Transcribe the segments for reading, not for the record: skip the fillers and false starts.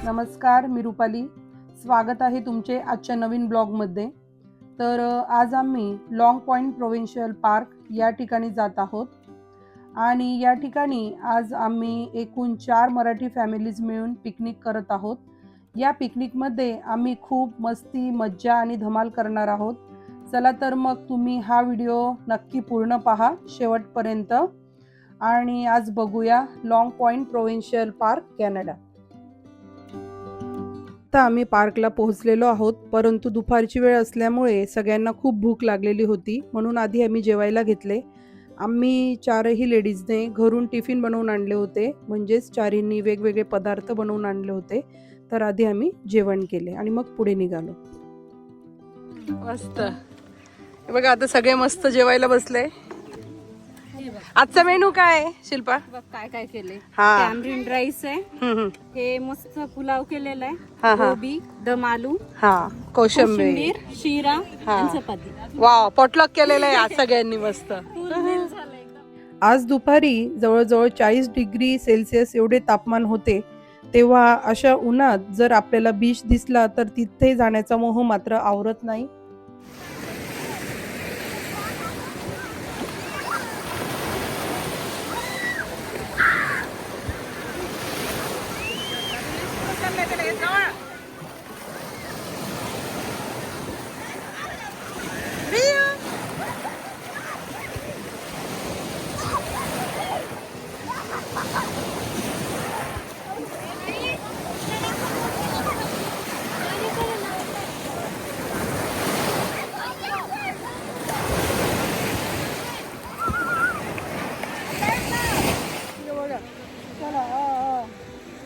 नमस्कार, मी रुपाली. स्वागत आहे तुमचे आजच्या नवीन ब्लॉगमध्ये. तर आज आम्ही लॉंग पॉइंट प्रोव्हिन्शियल पार्क या ठिकाणी जात आहोत आणि या ठिकाणी आज आम्ही एकूण 4 मराठी फॅमिलीज मिळून पिकनिक करत आहोत. या पिकनिकमध्ये आम्ही खूप मस्ती, मज्जा आणि धमाल करणार आहोत. चला तर मग तुम्ही हा व्हिडिओ नक्की पूर्ण पहा शेवटपर्यंत आणि आज बघूया long point provincial park, Canada. आता आम्ही पार्कला पोहोचलेलो आहोत, परंतु दुपारची वेळ असल्यामुळे सगळ्यांना खूप भूक लागलेली होती, म्हणून आधी आम्ही जेवायला घेतले. आम्ही चारही लेडीजने घरून टिफिन बनवून आणले होते, म्हणजेच चारींनी वेगवेगळे पदार्थ बनवून आणले होते. तर आधी आम्ही जेवण केले आणि मग पुढे निघालो. मस्त बघा, आता सगळे मस्त जेवायला बसले. आजचा मेनू काय आहे शिल्पा? काय काय केले? हा. टॅमरिंड राईस आहे, हे मस्त पुलाव केलेला आहे, हा. गोबी, दम आलू, हा, कोशिंबीर, कोशिंबीर, शिरा आणि चपाती. वाव, पॉटलक केलेलं आहे आज सगळ्यांनी मस्त. आज दुपारी जवळजवळ 40 डिग्री सेल्सिअस एवढे तापमान होते. तेव्हा अशा उन्हात जर आपल्याला बीच दिसला तर तिथे जाण्याचा मोह मात्र आवरत नाही.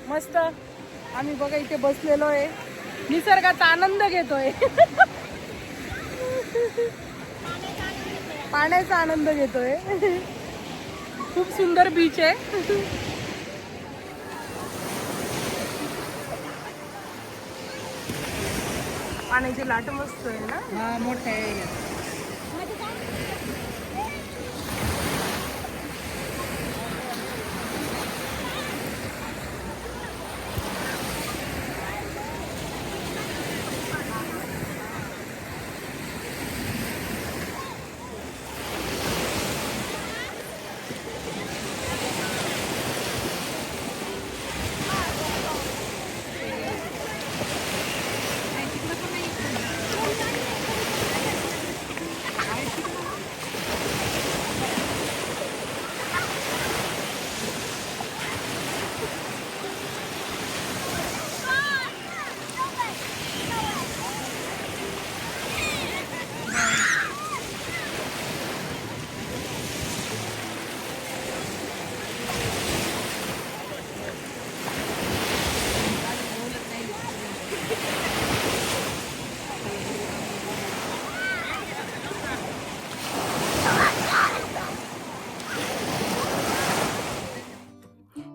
मस्त आम्ही बघा इथे बसलेलो आहे, निसर्गाचा आनंद घेतोय. पाण्याचा आनंद घेतोय. खूप सुंदर बीच आहे. पाण्याची लाट मस्त आहे ना, मोठे आहे.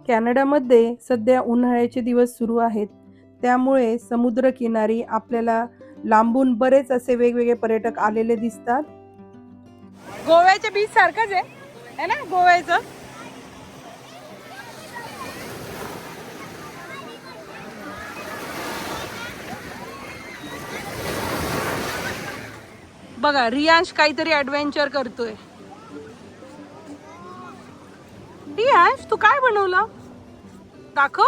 कॅनडामध्ये सध्या उन्हाळ्याचे दिवस सुरू आहेत, त्यामुळे समुद्रकिनारी आपल्याला लांबून बरेच असे वेगवेगळे पर्यटक आलेले दिसतात. गोव्याच्या बीच सारखंच आहे ना गोव्याचं. बघा, रियांश काहीतरी ॲडव्हेंचर करतोय. रियांश, तू काय बनवलं? दाखव.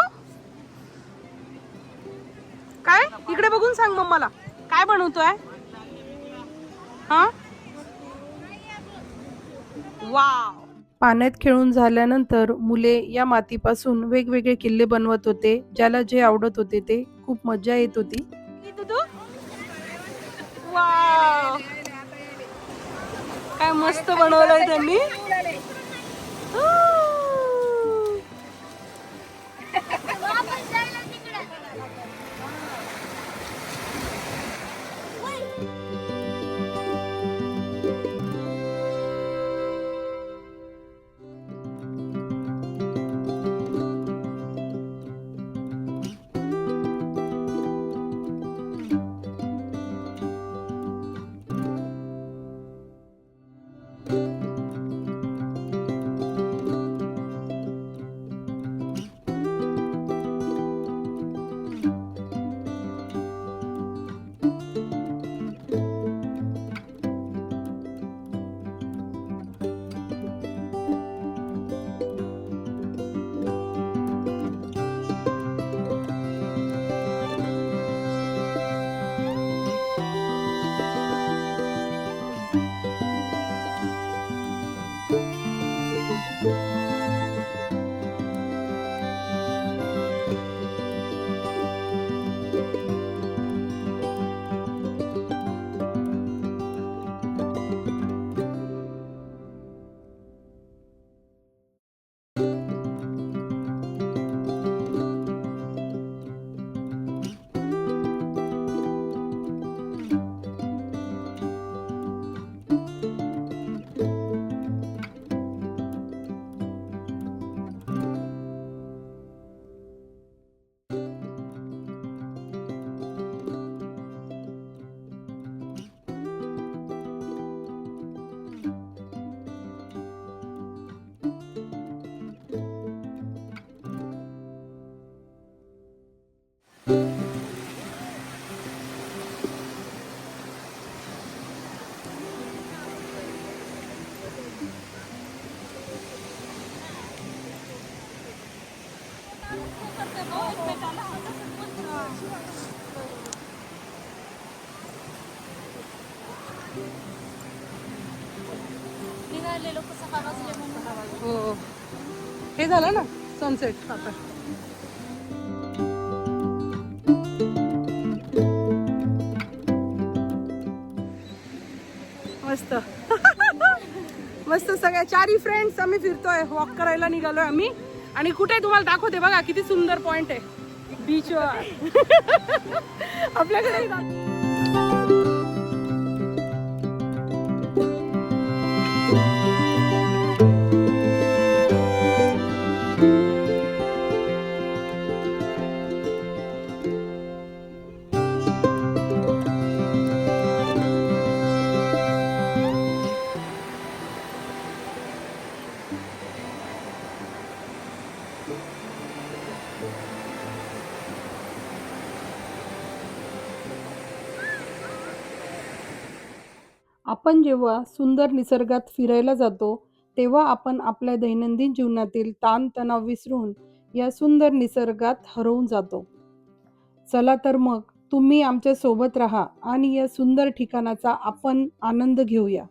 काय? इकडे बघून सांग मम्माला काय बनवतोय. हा, वाव. पाण्यात खेळून झाल्यानंतर मुले या मातीपासून वेगवेगळे किल्ले बनवत होते. ज्याला जे आवडत होते ते. खूप मजा येत होती. वाव, काय मस्त बनवलंय त्यांनी. हो, हे झालं ना सनसेट आता. मस्त मस्त सगळ्या चारही फ्रेंड्स आम्ही फिरतोय, वॉक करायला निघालोय आम्ही. आणि कुठे तुम्हाला दाखवते बघा किती सुंदर पॉइंट आहे बीचवर. आपल्याकडे आपण जेव्हा सुंदर निसर्गात फिरायला जातो तेव्हा आपण आपल्या दैनंदिन जीवनातील ताणतणाव विसरून या सुंदर निसर्गात हरवून जातो. चला तर मग तुम्ही आमच्या सोबत राहा आणि या सुंदर ठिकाणाचा आपण आनंद घेऊया.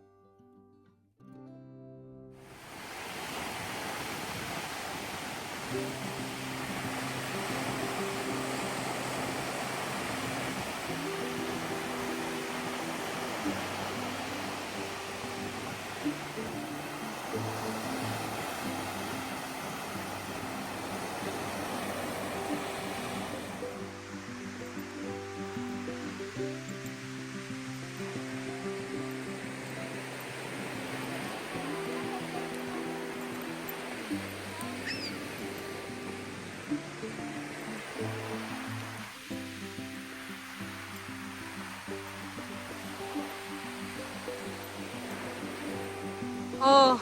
हो,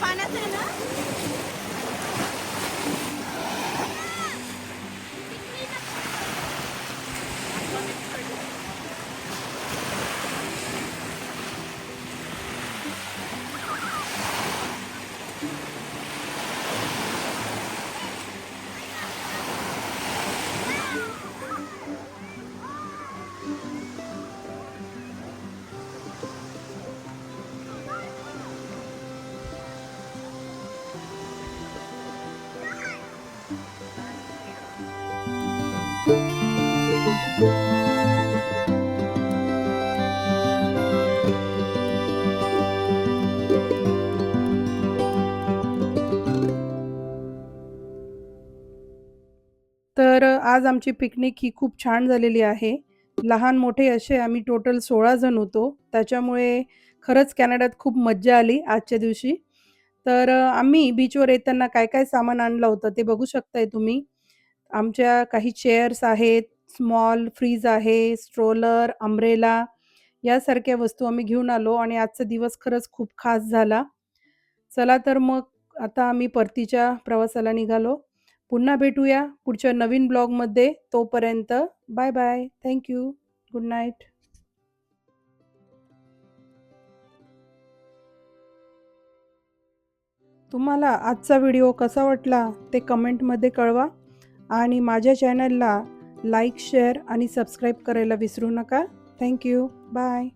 पाण्याचं आहे ना. तर आज आमची पिकनिक ही खूप छान झालेली आहे. लहान मोठे असे आम्ही टोटल 16 जण होतो. त्याच्यामुळे खरंच कॅनडात खूप मज्जा आली आजच्या दिवशी. तर आम्ही बीचवर येताना काय-काय सामान आणलं होतं ते बघू शकताय तुम्ही. आमच्या काही चेअर्स आहेत, स्मॉल फ्रीज आहे, स्ट्रोलर, अम्ब्रेला यासारख्या वस्तू आम्ही घेऊन आलो आणि आजचा दिवस खरंच खूप खास झाला. चला तर मग आता आम्ही परतीच्या प्रवासाला निघालो. पुन्हा भेटूया पुढच्या नवीन ब्लॉगमध्ये. तोपर्यंत bye bye. Thank you. Good night. तुम्हाला आजचा व्हिडिओ कसा वाटला ते कमेंटमध्ये कळवा आणि माझ्या चॅनलला लाईक, शेअर आणि सबस्क्राईब करायला विसरू नका. थँक्यू. बाय.